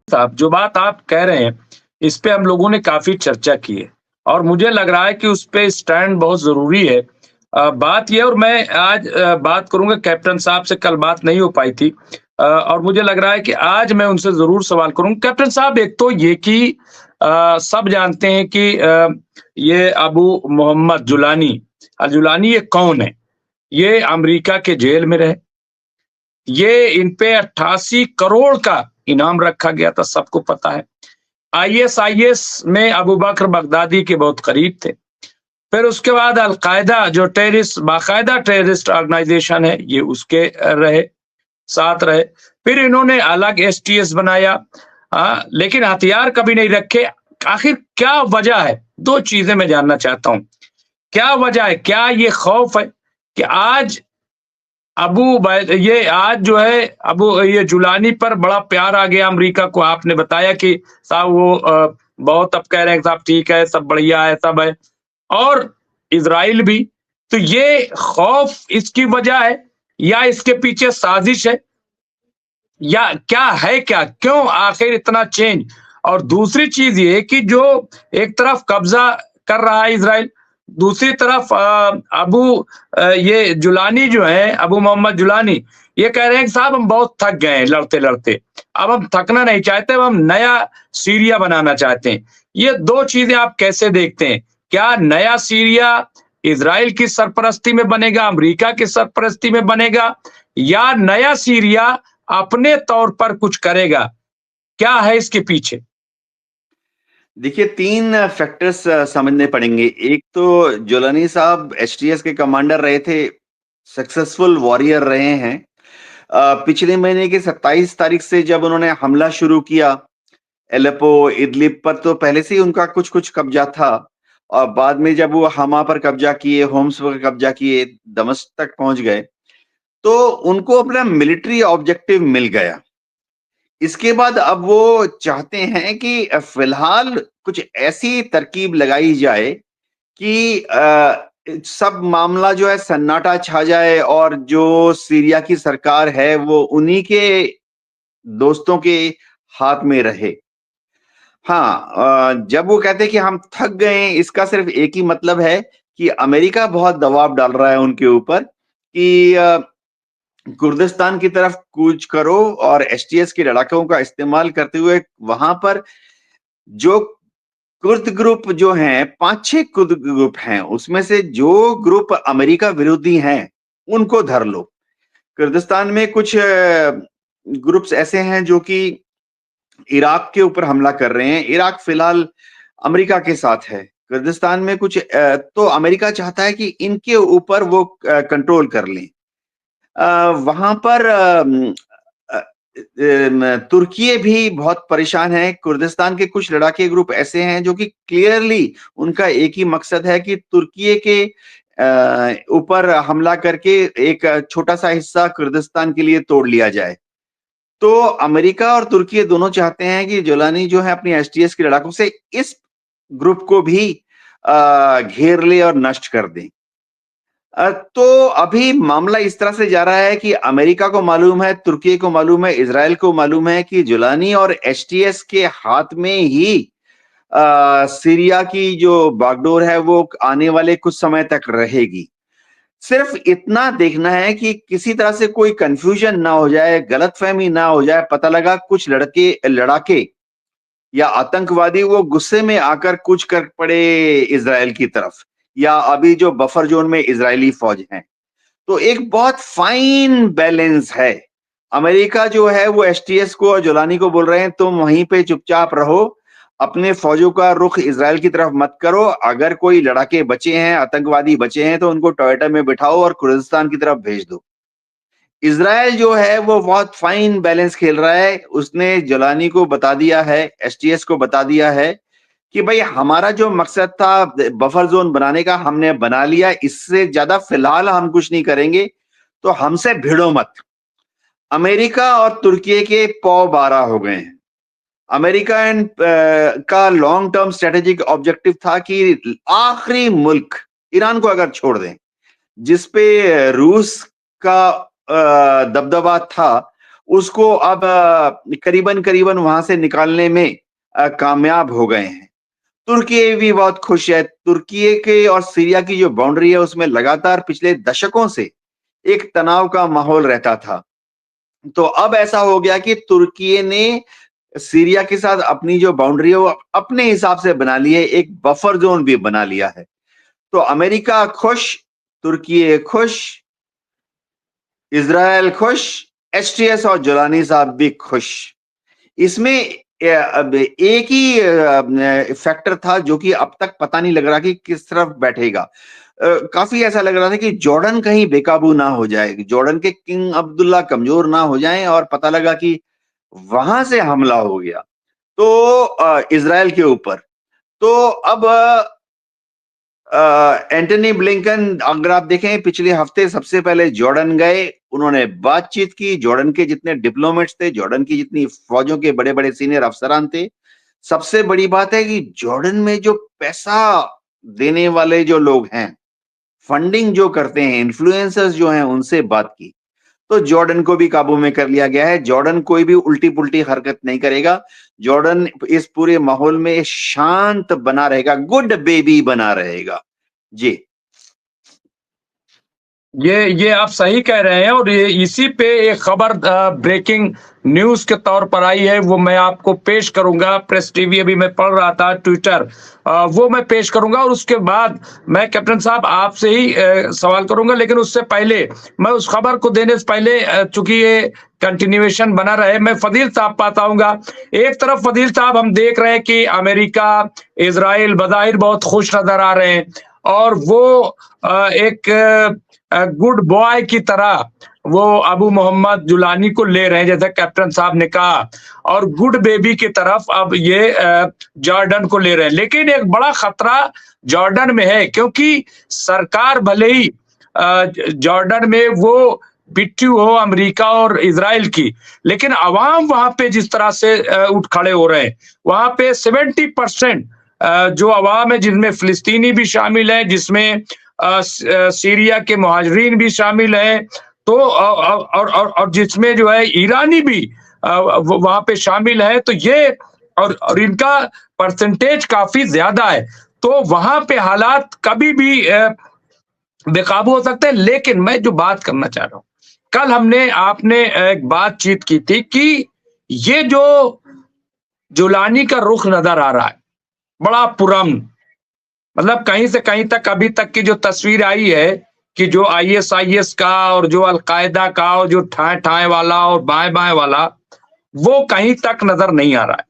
साहब, जो बात आप कह रहे हैं, इस पे हम लोगों ने काफ़ी चर्चा की है और मुझे लग रहा है कि उस पे स्टैंड बहुत ज़रूरी है। बात ये और मैं आज बात करूँगा कैप्टन साहब से कल बात नहीं हो पाई थी और मुझे लग रहा है कि आज मैं उनसे ज़रूर सवाल करूँगा। कैप्टन साहब, एक तो ये कि सब जानते हैं कि ये अबू मोहम्मद जुलानी जुलानी ये कौन है? ये अमेरिका के जेल में रहे। ये इन पे 88 करोड़ का इनाम रखा गया था, सबको पता है। आईएसआईएस में अबू बकर बगदादी के बहुत करीब थे। फिर उसके बाद अल-कायदा जो बाकायदा टेररिस्ट ऑर्गेनाइजेशन है, ये उसके रहे, साथ रहे। फिर इन्होंने अलग एसटीएस बनाया, लेकिन हथियार कभी नहीं रखे। आखिर क्या वजह है? 2 चीज़ें मैं जानना चाहता हूँ। क्या वजह है? क्या ये खौफ है कि आज ये आज जो है ये जुलानी पर बड़ा प्यार आ गया अमेरिका को। आपने बताया कि साहब वो बहुत अब कह रहे हैं साहब ठीक है, सब बढ़िया है, सब है और इज़राइल भी। तो ये खौफ इसकी वजह है या इसके पीछे साजिश है या क्या है क्या? क्यों आखिर इतना चेंज? और दूसरी चीज़ ये कि जो एक तरफ कब्ज़ा कर रहा है इज़राइल, दूसरी तरफ ये जुलानी जो है, अबू मोहम्मद जुलानी, ये कह रहे हैं कि साहब हम बहुत थक गए हैं लड़ते-लड़ते। अब हम थकना नहीं चाहते, अब हम नया सीरिया बनाना चाहते हैं। ये 2 चीज़ें आप कैसे देखते हैं? क्या नया सीरिया इज़राइल की सरपरस्ती में बनेगा, अमेरिका की सरपरस्ती में बनेगा या नया सीरिया अपने तौर पर कुछ करेगा? क्या है इसके पीछे? देखिए 3 फैक्टर्स समझने पड़ेंगे। एक तो जोलानी साहब एचटीएस के कमांडर रहे थे, सक्सेसफुल वॉरियर रहे हैं। पिछले महीने की 27 तारीख से जब उन्होंने हमला शुरू किया एलेप्पो, इदलिब पर तो पहले से ही उनका कुछ-कुछ कब्जा था और बाद में जब वो हमा पर कब्जा किए, होम्स पर कब्जा किए, दमिश्क तक पहुँच गए, तो उनको अपना मिलिट्री ऑब्जेक्टिव मिल गया। इसके बाद अब वो चाहते हैं कि फिलहाल कुछ ऐसी तरकीब लगाई जाए कि सब मामला जो है सन्नाटा छा जाए और जो सीरिया की सरकार है वो उन्हीं के दोस्तों के हाथ में रहे। हाँ, जब वो कहते हैं कि हम थक गए हैं, इसका सिर्फ एक ही मतलब है कि अमेरिका बहुत दबाव डाल रहा है उनके ऊपर कि कुर्दिस्तान की तरफ कूच करो और एसटीएस के लड़ाकों का इस्तेमाल करते हुए वहां पर जो कुर्द ग्रुप जो हैं, 5-6 कुर्द ग्रुप हैं, उसमें से जो ग्रुप अमेरिका विरोधी हैं, उनको धर लो। कुर्दिस्तान में कुछ ग्रुप्स ऐसे हैं जो कि इराक के ऊपर हमला कर रहे हैं। इराक फिलहाल अमेरिका के साथ है। कुर्दिस्तान में कुछ तो अमेरिका चाहता है कि इनके ऊपर वो कंट्रोल कर लें। वहां पर तुर्की भी बहुत परेशान है। कुर्दिस्तान के कुछ लड़ाके ग्रुप ऐसे हैं जो कि क्लियरली उनका एक ही मकसद है कि तुर्की के ऊपर हमला करके एक छोटा सा हिस्सा कुर्दिस्तान के लिए तोड़ लिया जाए। तो अमेरिका और तुर्की दोनों चाहते हैं कि जोलानी जो है अपनी एसटीएस के लड़ाकों से इस ग्रुप को भी घेर ले और नष्ट कर दें। तो अभी मामला इस तरह से जा रहा है कि अमेरिका को मालूम है, तुर्की को मालूम है, इज़राइल को मालूम है कि जुलानी और एचटीएस के हाथ में ही सीरिया की जो बागडोर है वो आने वाले कुछ समय तक रहेगी। सिर्फ इतना देखना है कि किसी तरह से कोई कंफ्यूजन ना हो जाए, गलतफहमी ना हो जाए। पता लगा कुछ लड़ाके या आतंकवादी वो गुस्से में आकर कूच कर पड़े इज़राइल की तरफ या अभी जो बफर जोन में इज़राइली फौज हैं। तो एक बहुत फाइन बैलेंस है। अमेरिका जो है वो एसटीएस को और जोलानी को बोल रहे हैं तुम वहीं पे चुपचाप रहो, अपने फौजों का रुख इज़राइल की तरफ मत करो। अगर कोई लड़ाके बचे हैं, आतंकवादी बचे हैं तो उनको टोयोटा में बिठाओ और कुर्दिस्तान की तरफ भेज दो। इज़राइल जो है वो बहुत फाइन बैलेंस खेल रहा है। उसने जोलानी को बता दिया है, एसटीएस को बता दिया है कि भाई हमारा जो मकसद था बफर जोन बनाने का हमने बना लिया, इससे ज्यादा फिलहाल हम कुछ नहीं करेंगे, तो हमसे भिड़ो मत। अमेरिका और तुर्की के पौ 12 हो गए हैं। अमेरिका का लॉन्ग टर्म स्ट्रेटेजिक ऑब्जेक्टिव था कि आखिरी मुल्क ईरान को अगर छोड़ दें, जिसपे रूस का दबदबा था, उसको अब करीबन करीबन वहां से निकालने में कामयाब हो गए हैं। तुर्की भी बहुत खुश है। तुर्की के और सीरिया की जो बाउंड्री है उसमें लगातार पिछले दशकों से एक तनाव का माहौल रहता था। तो अब ऐसा हो गया कि तुर्की ने सीरिया के साथ अपनी जो बाउंड्री है वो अपने हिसाब से बना ली है, एक बफर जोन भी बना लिया है। तो अमेरिका खुश, तुर्की खुश, इजराइल खुश, एचटीएस और जोलानी साहब भी खुश। इसमें अब एक ही फैक्टर था जो कि अब तक पता नहीं लग रहा कि किस तरफ बैठेगा। काफी ऐसा लग रहा था कि जॉर्डन कहीं बेकाबू ना हो जाए, जॉर्डन के किंग अब्दुल्ला कमजोर ना हो जाएं, और पता लगा कि वहां से हमला हो गया तो इजराइल के ऊपर। तो अब एंटनी ब्लिंकन, अगर आप देखें पिछले हफ्ते सबसे पहले जॉर्डन गए, उन्होंने बातचीत की। जॉर्डन के जितने डिप्लोमेट्स थे, जॉर्डन की जितनी फौजों के बड़े बड़े सीनियर अफसरान थे, सबसे बड़ी बात है कि जॉर्डन में जो पैसा देने वाले जो लोग हैं, फंडिंग जो करते हैं, इन्फ्लुएंसर्स जो हैं, उनसे बात की। तो जॉर्डन को भी काबू में कर लिया गया है। जॉर्डन कोई भी उल्टी पुल्टी हरकत नहीं करेगा। जॉर्डन इस पूरे माहौल में शांत बना रहेगा, गुड बेबी बना रहेगा। जी। ये आप सही कह रहे हैं, और ये इसी पे एक खबर ब्रेकिंग न्यूज के तौर पर आई है, वो मैं आपको पेश करूंगा। प्रेस टीवी अभी मैं पढ़ रहा था, ट्विटर, वो मैं पेश करूंगा, और उसके बाद मैं कैप्टन साहब आपसे ही सवाल करूंगा। लेकिन उससे पहले मैं उस खबर को देने से पहले, चूंकि ये कंटिन्यूएशन बना रहे, मैं फदील साहब पाता हूँगा। एक तरफ फदील साहब हम देख रहे हैं कि अमेरिका, इजराइल बज़ाहिर बहुत खुश नजर आ रहे हैं, और वो एक गुड बॉय की तरह वो अबू मोहम्मद जुलानी को ले रहे हैं, जैसे कैप्टन साहब ने कहा, और गुड बेबी की तरफ अब ये जॉर्डन को ले रहे हैं। लेकिन एक बड़ा खतरा जॉर्डन में है, क्योंकि सरकार भले ही जॉर्डन में वो पिट्ठू हो अमेरिका और इजराइल की, लेकिन अवाम वहां पे जिस तरह से उठ खड़े हो रहे हैं, वहां पे 70% जो अवाम है, जिनमें फिलिस्तीनी भी शामिल है, जिसमें सीरिया के मुहाजिरीन भी शामिल हैं, तो और जिसमें जो है ईरानी भी वहां पे शामिल है, तो ये और इनका परसेंटेज काफी ज्यादा है। तो वहां पे हालात कभी भी बेकाबू हो सकते हैं। लेकिन मैं जो बात करना चाह रहा हूं, कल आपने एक बातचीत की थी कि ये जो जुलानी का रुख नजर आ रहा है बड़ा पुरअमन, मतलब कहीं से कहीं तक अभी तक की जो तस्वीर आई है कि जो आईएसआईएस का और जो अलकायदा का और जो ठाए ठाए वाला और बाएं बाएं वाला, वो कहीं तक नजर नहीं आ रहा है।